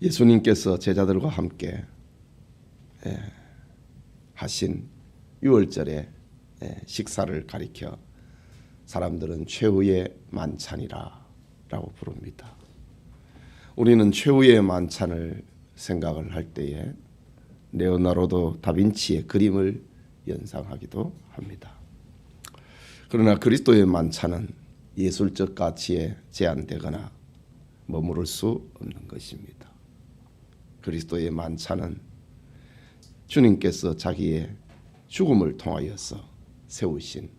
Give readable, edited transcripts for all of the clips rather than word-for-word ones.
예수님께서 제자들과 함께 하신 유월절의 식사를 가리켜 사람들은 최후의 만찬이라 라고 부릅니다. 우리는 최후의 만찬을 생각을 할 때에 레오나르도 다빈치의 그림을 연상하기도 합니다. 그러나 그리스도의 만찬은 예술적 가치에 제한되거나 머무를 수 없는 것입니다. 그리스도의 만찬은 주님께서 자기의 죽음을 통하여서 세우신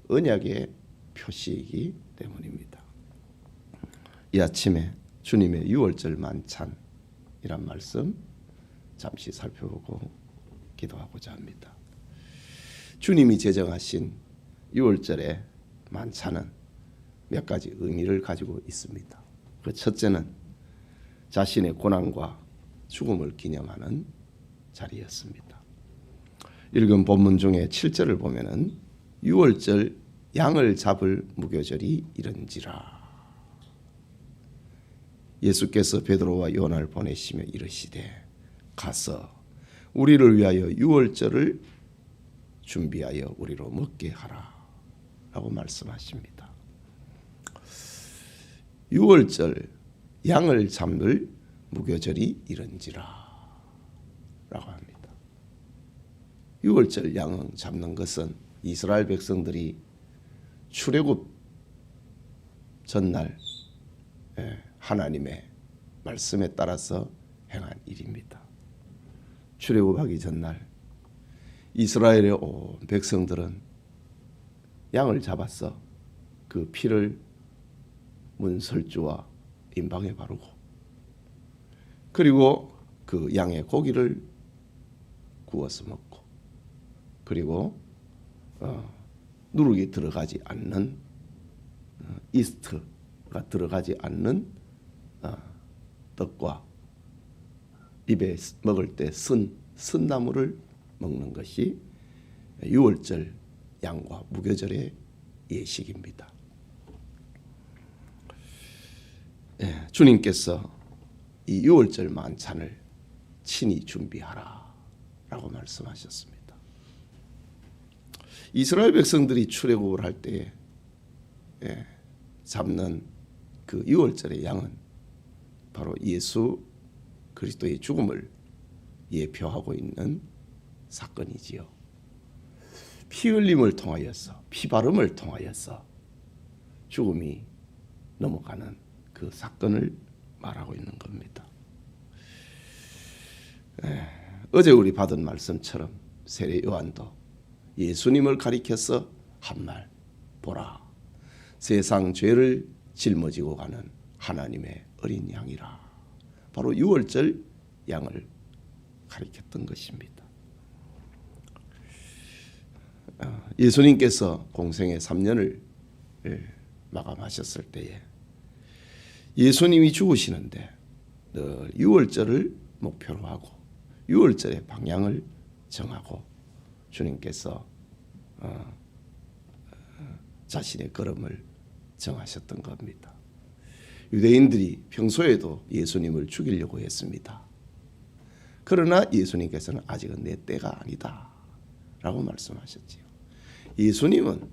언약의 표시이기 때문입니다. 이 아침에 주님의 유월절 만찬이란 말씀 잠시 살펴보고 기도하고자 합니다. 주님이 제정하신 유월절의 만찬은 몇 가지 의미를 가지고 있습니다. 그 첫째는 자신의 고난과 죽음을 기념하는 자리였습니다. 읽은 본문 중에 7절을 보면은 유월절 양을 잡을 무교절이 이른지라. 예수께서 베드로와 요한을 보내시며 이르시되 가서 우리를 위하여 유월절을 준비하여 우리로 먹게 하라 라고 말씀하십니다. 유월절 양을 잡을 무교절이 이른지라 라고 합니다. 유월절 양을 잡는 것은 이스라엘 백성들이 출애굽 전날 하나님의 말씀에 따라서 행한 일입니다. 출애굽하기 전날 이스라엘의 온 백성들은 양을 잡아서 그 피를 문설주와 임방에 바르고 그리고 그 양의 고기를 구워서 먹고 그리고 누룩이 들어가지 않는 이스트가 들어가지 않는 떡과 입에 먹을 때 쓴나물을 먹는 것이 유월절 양과 무교절의 예식입니다. 주님께서 이 유월절 만찬을 친히 준비하라 라고 말씀하셨습니다. 이스라엘 백성들이 출애굽을 할 때에 잡는 그 유월절의 양은 바로 예수 그리스도의 죽음을 예표하고 있는 사건이지요. 피 흘림을 통하여서 피바름을 통하여서 죽음이 넘어가는 그 사건을 말하고 있는 겁니다. 어제 우리 받은 말씀처럼 세례 요한도 예수님을 가리켜서 한 말 보라 세상 죄를 짊어지고 가는 하나님의 어린 양이라 바로 유월절 양을 가리켰던 것입니다. 예수님께서 공생의 3년을 마감하셨을 때에 예수님이 죽으시는데 늘 유월절을 목표로 하고 유월절의 방향을 정하고 주님께서 자신의 걸음을 정하셨던 겁니다. 유대인들이 평소에도 예수님을 죽이려고 했습니다. 그러나 예수님께서는 아직은 내 때가 아니다 라고 말씀하셨지요. 예수님은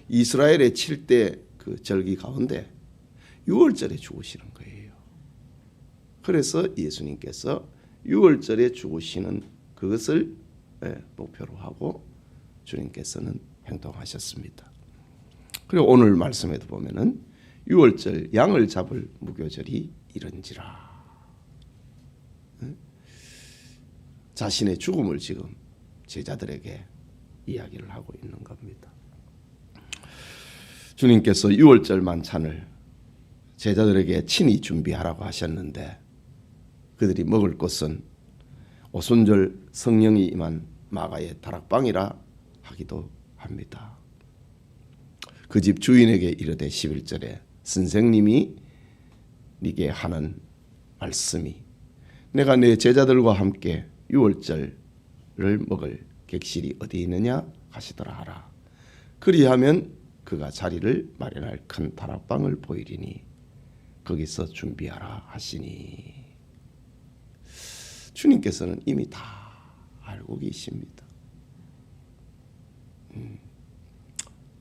이스라엘의 7대 그 절기 가운데 유월절에 죽으시는 거예요. 그래서 예수님께서 유월절에 죽으시는 그것을 목표로 하고 주님께서는 행동하셨습니다. 그리고 오늘 말씀에도 보면은 유월절 양을 잡을 무교절이 이른지라. 자신의 죽음을 지금 제자들에게 이야기를 하고 있는 겁니다. 주님께서 유월절 만찬을 제자들에게 친히 준비하라고 하셨는데 그들이 먹을 것은 오순절 성령이 임한 마가의 다락방이라 하기도 합니다. 그 집 주인에게 이르되 11절에 선생님이 네게 하는 말씀이 내가 내 제자들과 함께 유월절을 먹을 객실이 어디 있느냐 하시더라 하라. 그리하면 그가 자리를 마련할 큰 다락방을 보이리니 거기서 준비하라 하시니. 주님께서는 이미 다 알고 계십니다.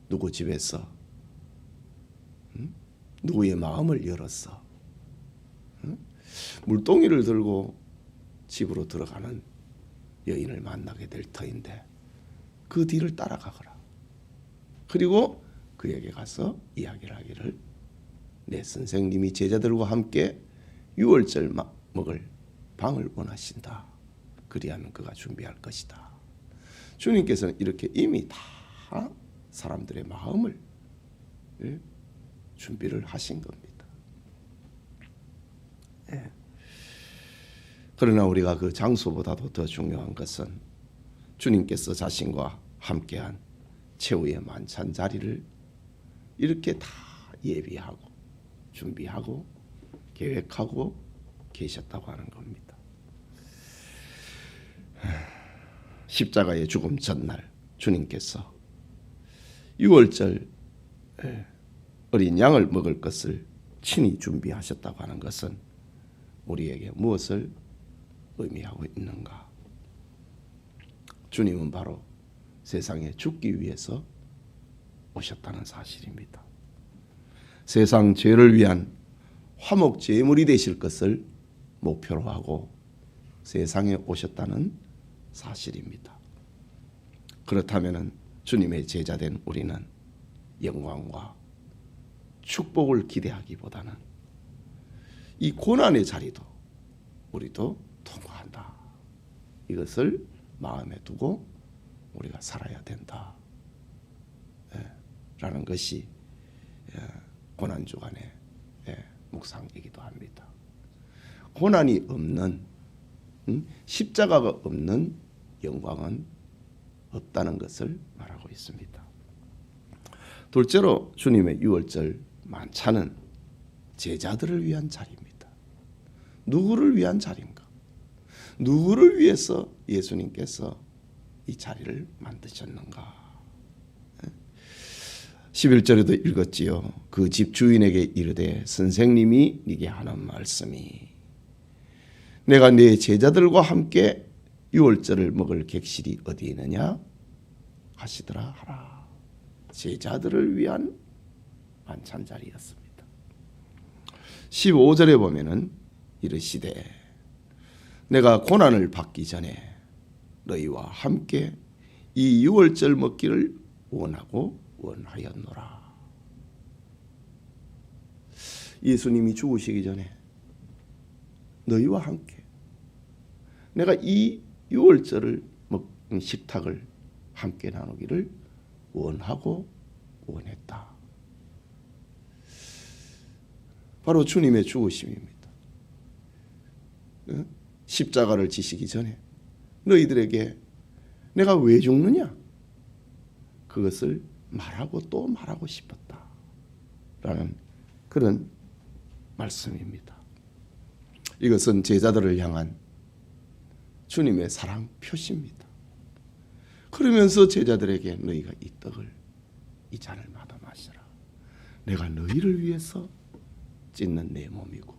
누구 집에서 누구의 마음을 열었어? 물동이를 들고 집으로 들어가는 여인을 만나게 될 터인데 그 뒤를 따라가거라. 그리고 그에게 가서 이야기를 하기를 내 선생님이 제자들과 함께 유월절 먹을 방을 원하신다. 그리하면 그가 준비할 것이다. 주님께서는 이렇게 이미 다 사람들의 마음을 준비를 하신 겁니다. 예. 그러나 우리가 그 장소보다도 더 중요한 것은 주님께서 자신과 함께한 최후의 만찬 자리를 이렇게 다 예비하고 준비하고 계획하고 계셨다고 하는 겁니다. 십자가의 죽음 전날 주님께서 유월절 어린 양을 먹을 것을 친히 준비하셨다고 하는 것은 우리에게 무엇을 의미하고 있는가? 주님은 바로 세상에 죽기 위해서 오셨다는 사실입니다. 세상 죄를 위한 화목 제물이 되실 것을 목표로 하고 세상에 오셨다는 사실입니다. 그렇다면 주님의 제자된 우리는 영광과 축복을 기대하기보다는 이 고난의 자리도 우리도 통과한다. 이것을 마음에 두고 우리가 살아야 된다. 라는 것이 고난주간의 묵상이기도 합니다. 고난이 없는 십자가가 없는 영광은 없다는 것을 말하고 있습니다. 둘째로 주님의 유월절 만찬은 제자들을 위한 자리입니다. 누구를 위한 자리인가? 누구를 위해서 예수님께서 이 자리를 만드셨는가? 11절에도 읽었지요. 그 집 주인에게 이르되 선생님이 네게 하는 말씀이 내가 네 제자들과 함께 유월절을 먹을 객실이 어디 있느냐 하시더라 하라. 제자들을 위한 만찬 자리였습니다. 15절에 보면은 이르시되 내가 고난을 받기 전에 너희와 함께 이 유월절 먹기를 원하고 원하였노라. 예수님이 죽으시기 전에 너희와 함께 내가 이 유월절을 먹는 식탁을 함께 나누기를 원하고 원했다. 바로 주님의 죽으심입니다. 십자가를 지시기 전에 너희들에게 내가 왜 죽느냐? 그것을 말하고 또 말하고 싶었다. 라는 그런 말씀입니다. 이것은 제자들을 향한 주님의 사랑 표시입니다. 그러면서 제자들에게 너희가 이 떡을 이 잔을 받아 마시라. 내가 너희를 위해서 찢는 내 몸이고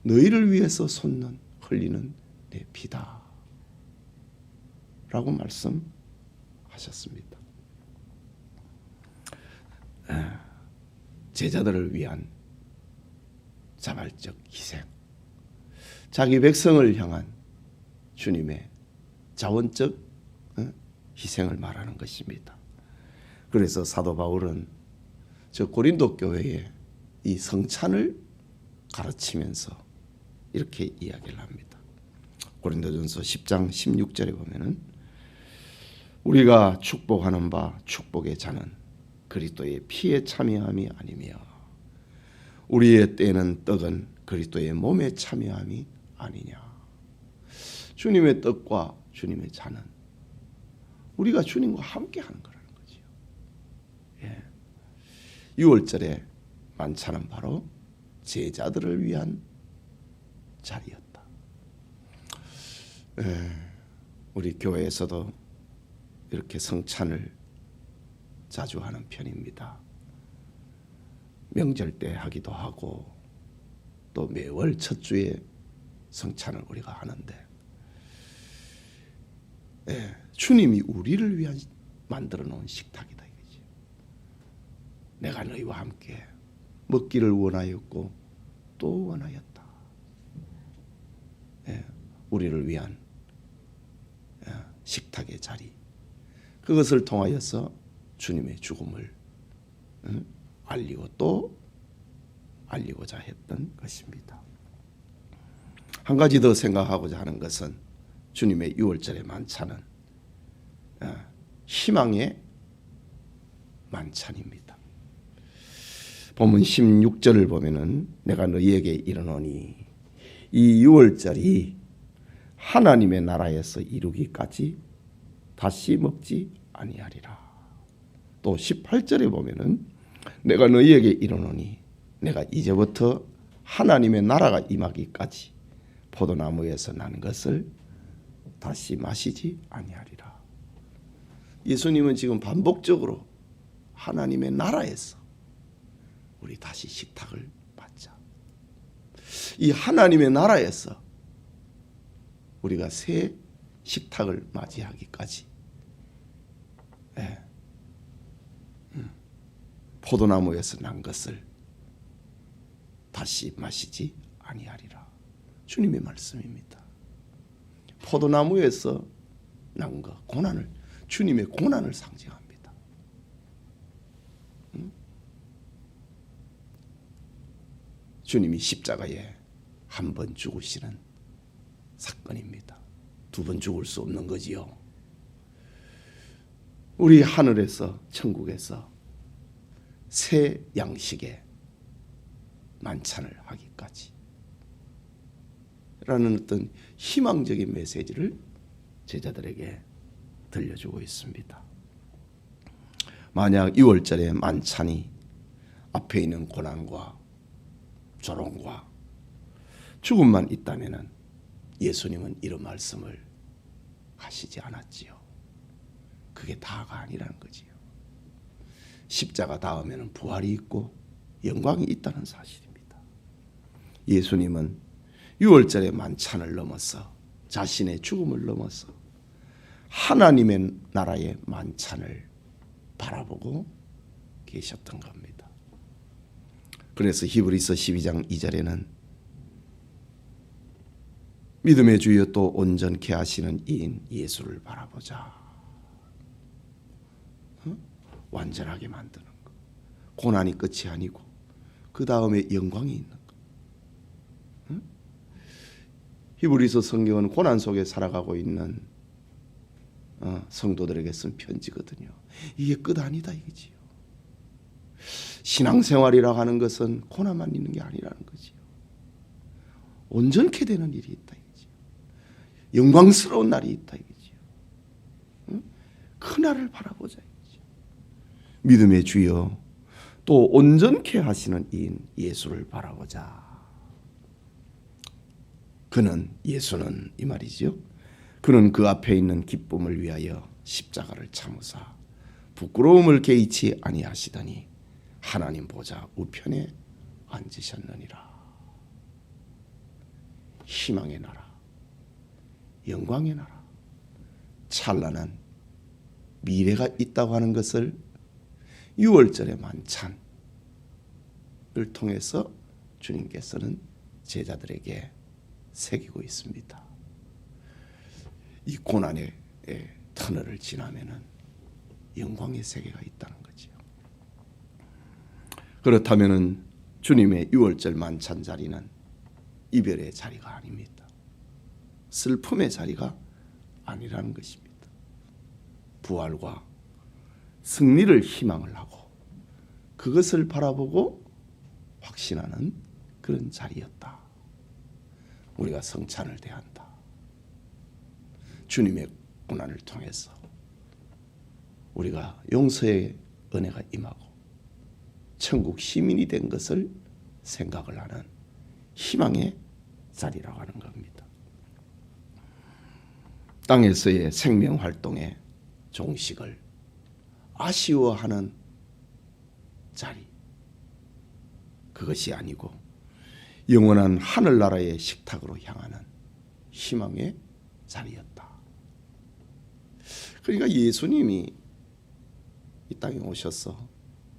너희를 위해서 솟는 흘리는 내 피다. 라고 말씀하셨습니다. 제자들을 위한 자발적 희생, 자기 백성을 향한 주님의 자원적 희생을 말하는 것입니다. 그래서 사도 바울은 저 고린도 교회에 이 성찬을 가르치면서 이렇게 이야기를 합니다. 고린도전서 10장 16절에 보면은 우리가 축복하는 바 축복의 잔은 그리스도의 피에 참여함이 아니며 우리의 떼는 떡은 그리스도의 몸에 참여함이 아니냐. 주님의 떡과 주님의 잔은 우리가 주님과 함께 하는 거라는 거지요. 예. 6월절에 만찬은 바로 제자들을 위한 자리였다. 우리 교회에서도 이렇게 성찬을 자주 하는 편입니다. 명절 때 하기도 하고 또 매월 첫 주에 성찬을 우리가 하는데 주님이 우리를 위한 만들어 놓은 식탁이다 이거지. 내가 너희와 함께 먹기를 원하였고 또 원하였다. 우리를 위한 식탁의 자리, 그것을 통하여서 주님의 죽음을 알리고 또 알리고자 했던 것입니다. 한 가지 더 생각하고자 하는 것은 주님의 유월절의 만찬은 희망의 만찬입니다. 본문 16절을 보면은 내가 너희에게 이르노니 이 유월절이 하나님의 나라에서 이루기까지 다시 먹지 아니하리라. 또 18절에 보면은 내가 너희에게 이르노니 내가 이제부터 하나님의 나라가 임하기까지 포도나무에서 난 것을 다시 마시지 아니하리라. 예수님은 지금 반복적으로 하나님의 나라에서 우리 다시 식탁을 받자. 이 하나님의 나라에서 우리가 새 식탁을 맞이하기까지 포도나무에서 난 것을 다시 마시지 아니하리라. 주님의 말씀입니다. 포도나무에서 난 것, 고난을, 주님의 고난을 상징합니다. 주님이 십자가에 한 번 죽으시는 사건입니다. 두 번 죽을 수 없는 거지요. 우리 하늘에서, 천국에서 새 양식의 만찬을 하기까지 라는 어떤 희망적인 메시지를 제자들에게 들려주고 있습니다. 만약 6월절의 만찬이 앞에 있는 고난과 조롱과 죽음만 있다면 예수님은 이런 말씀을 하시지 않았지요. 그게 다가 아니라는 거지요. 십자가 다음에는 부활이 있고 영광이 있다는 사실입니다. 예수님은 6월절의 만찬을 넘어서 자신의 죽음을 넘어서 하나님의 나라의 만찬을 바라보고 계셨던 겁니다. 그래서 히브리서 12장 2절에는 믿음의 주여 또 온전케 하시는 이인 예수를 바라보자. 완전하게 만드는 것. 고난이 끝이 아니고 그 다음에 영광이 있는 것. 히브리서 성경은 고난 속에 살아가고 있는 성도들에게 쓴 편지거든요. 이게 끝 아니다 이거지요. 신앙생활이라고 하는 것은 고난만 있는 게 아니라는 거지요. 온전케 되는 일이 있다 이거지요. 영광스러운 날이 있다 이거지요. 그 날을 바라보자 이거지요. 믿음의 주여 또 온전케 하시는 이인 예수를 바라보자. 그는, 예수는 이 말이지요. 그는 그 앞에 있는 기쁨을 위하여 십자가를 참으사 부끄러움을 개의치 아니하시더니 하나님 보좌 우편에 앉으셨느니라. 희망의 나라, 영광의 나라, 찬란한 미래가 있다고 하는 것을 6월절의 만찬을 통해서 주님께서는 제자들에게 새기고 있습니다. 이 고난의 터널을 지나면은 영광의 세계가 있다는 거지요. 그렇다면은 주님의 6월절 만찬 자리는 이별의 자리가 아닙니다. 슬픔의 자리가 아니라는 것입니다. 부활과 승리를 희망을 하고 그것을 바라보고 확신하는 그런 자리였다. 우리가 성찬을 대한다. 주님의 고난을 통해서 우리가 용서의 은혜가 임하고 천국 시민이 된 것을 생각을 하는 희망의 자리라고 하는 겁니다. 땅에서의 생명활동의 종식을 아쉬워하는 자리, 그것이 아니고 영원한 하늘나라의 식탁으로 향하는 희망의 자리였다. 그러니까 예수님이 이 땅에 오셔서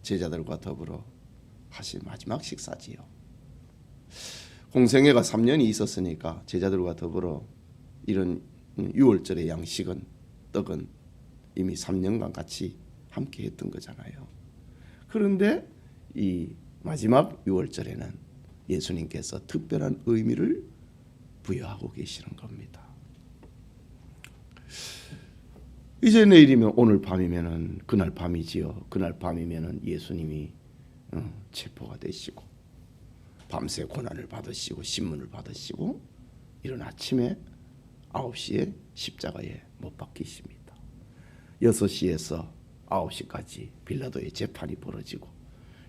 제자들과 더불어 하신 마지막 식사지요. 공생애가 3년이 있었으니까 제자들과 더불어 이런 유월절의 양식은, 떡은 이미 3년간 같이 함께 했던 거잖아요. 그런데 이 마지막 유월절에는 예수님께서 특별한 의미를 부여하고 계시는 겁니다. 이제 내일이면 오늘 밤이면은 그날 밤이지요. 그날 밤이면은 예수님이 체포가 되시고 밤새 고난을 받으시고 신문을 받으시고 이른 아침에 9시에 십자가에 못 박히십니다. 6시에서 9시까지 빌라도의 재판이 벌어지고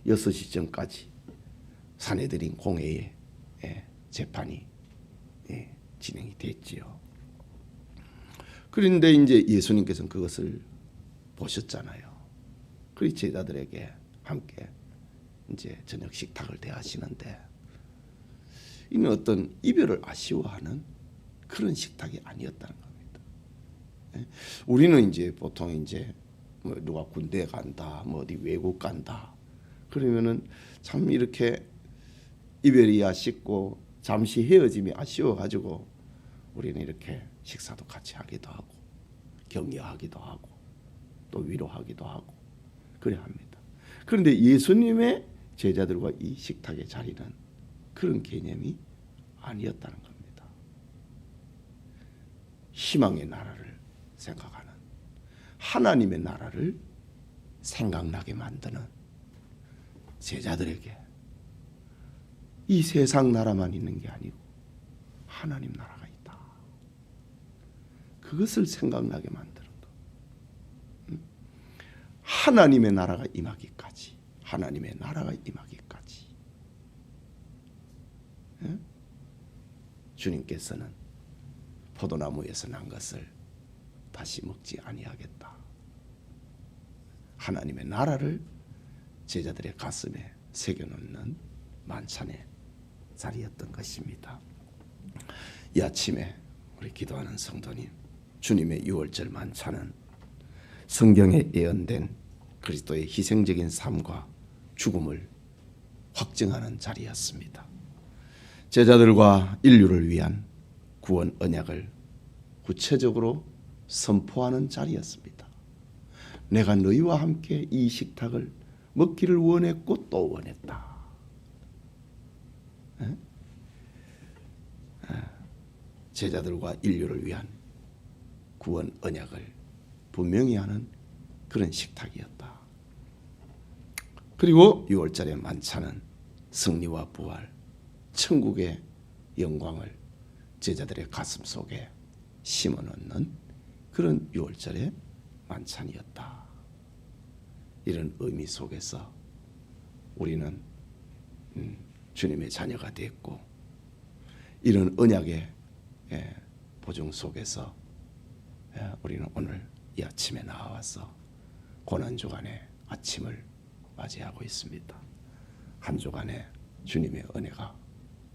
6시 전까지 산헤드린 공회의 재판이 진행이 됐지요. 그런데 이제 예수님께서는 그것을 보셨잖아요. 그리 제자들에게 함께 이제 저녁 식탁을 대하시는데 이는 어떤 이별을 아쉬워하는 그런 식탁이 아니었다는 겁니다. 우리는 이제 보통 이제 뭐 누가 군대 간다, 뭐 어디 외국 간다, 그러면은 참 이렇게 이별이 아쉽고 잠시 헤어짐이 아쉬워가지고 우리는 이렇게 식사도 같이 하기도 하고 격려하기도 하고 또 위로하기도 하고 그래야 합니다. 그런데 예수님의 제자들과 이 식탁의 자리는 그런 개념이 아니었다는 겁니다. 희망의 나라를 생각하는, 하나님의 나라를 생각나게 만드는 제자들에게 이 세상 나라만 있는 게 아니고 하나님 나라가 있다. 그것을 생각나게 만드는 것. 하나님의 나라가 임하기까지, 하나님의 나라가 임하기까지 주님께서는 포도나무에서 난 것을 다시 먹지 아니하겠다. 하나님의 나라를 제자들의 가슴에 새겨놓는 만찬의 자리였던 것입니다. 이 아침에 우리 기도하는 성도님, 주님의 유월절 만찬은 성경에 예언된 그리스도의 희생적인 삶과 죽음을 확증하는 자리였습니다. 제자들과 인류를 위한 구원 언약을 구체적으로 선포하는 자리였습니다. 내가 너희와 함께 이 식탁을 먹기를 원했고 또 원했다. 제자들과 인류를 위한 구원 언약을 분명히 하는 그런 식탁이었다. 그리고 6월절의 만찬은 승리와 부활, 천국의 영광을 제자들의 가슴 속에 심어놓는 그런 6월절의 만찬이었다. 이런 의미 속에서 우리는 주님의 자녀가 됐고, 이런 언약의 보증 속에서 우리는 오늘 이 아침에 나와서 고난주간의 아침을 맞이하고 있습니다. 한 주간에 주님의 은혜가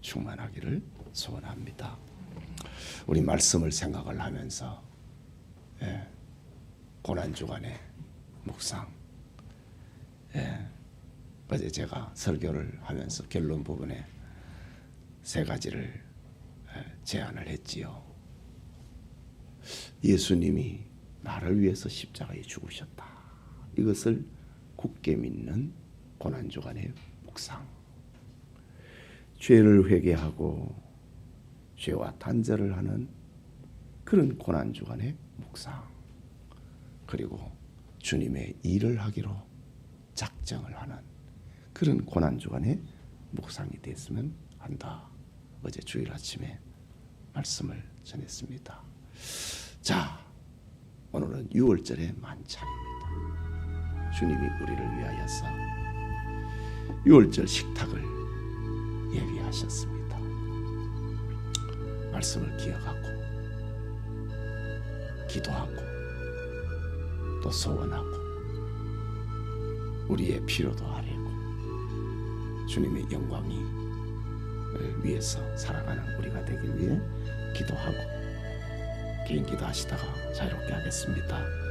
충만하기를 소원합니다. 우리 말씀을 생각을 하면서 고난주간의 묵상, 어제 제가 설교를 하면서 결론 부분에 3가지를 제안을 했지요. 예수님이 나를 위해서 십자가에 죽으셨다. 이것을 굳게 믿는 고난주간의 묵상. 죄를 회개하고 죄와 단절을 하는 그런 고난주간의 묵상. 그리고 주님의 일을 하기로 작정을 하는 그런 고난주간의 묵상이 됐으면 한다. 어제 주일 아침에 말씀을 전했습니다. 자, 오늘은 6월절의 만찬입니다. 주님이 우리를 위하여서 6월절 식탁을 예비하셨습니다. 말씀을 기억하고 기도하고 또 소원하고 우리의 필요도 아뢰고 주님의 영광이 위해서 살아가는 우리가 되길 위해 기도하고 개인 기도하시다가 자유롭게 하겠습니다. 했습니다.